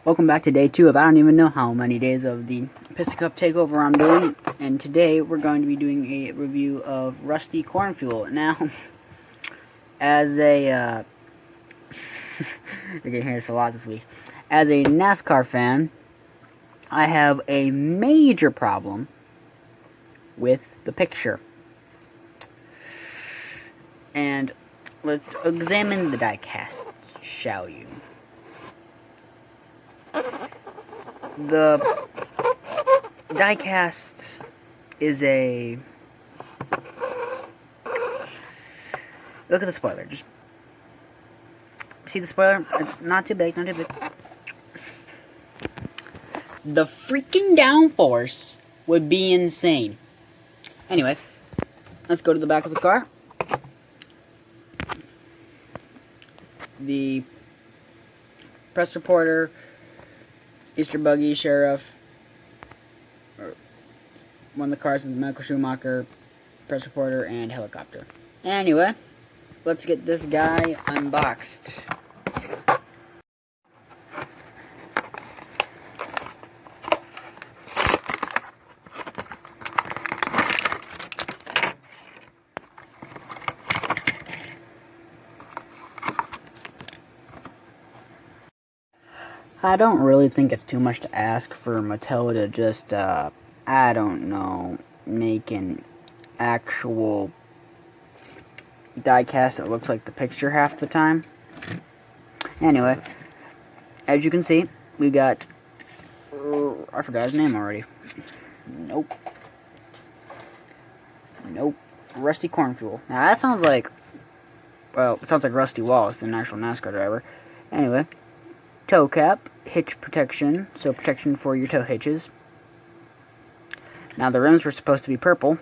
Welcome back to day 2 of I don't even know how many days of the Pistol Cup takeover I'm doing. And today we're going to be doing a review of Rusty Cornfuel. Now, as a, you're going to hear this a lot this week. As a NASCAR fan, I have a major problem with the picture. And let's examine the die-cast, shall you? The die-cast is a... Look at the spoiler. Just see the spoiler? It's not too big, not too big. The freaking downforce would be insane. Anyway, let's go to the back of the car. The press reporter, Easter buggy, sheriff, or one of the cars with Michael Schumacher, press reporter, and helicopter. Anyway, let's get this guy unboxed. I don't really think it's too much to ask for Mattel to just, I don't know, make an actual die-cast that looks like the picture half the time. Anyway, as you can see, we got, I forgot his name already. Nope, Rusty Cornfuel. Now that sounds like, well, it sounds like Rusty Wallace, an actual NASCAR driver. Anyway. Toe cap, hitch protection, so protection for your toe hitches. Now the rims were supposed to be purple.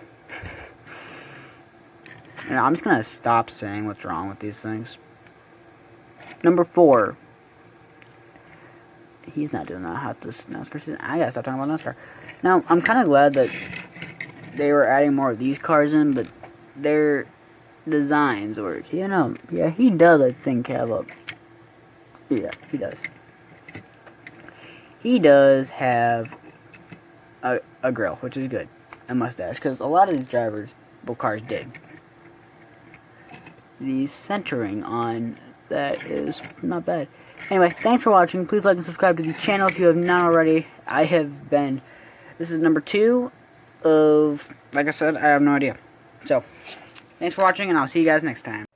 And I'm just going to stop saying what's wrong with these things. Number 4. He's not doing that hot this NASCAR season. I gotta stop talking about NASCAR. Now, I'm kind of glad that they were adding more of these cars in, but their designs work. You know, yeah, he does, I think, have a... Yeah, he does. He does have a grill, which is good. A mustache, because a lot of these drivers, well, cars did. The centering on that is not bad. Anyway, thanks for watching. Please like and subscribe to the channel if you have not already. This is number 2 of, like I said, I have no idea. So, thanks for watching, and I'll see you guys next time.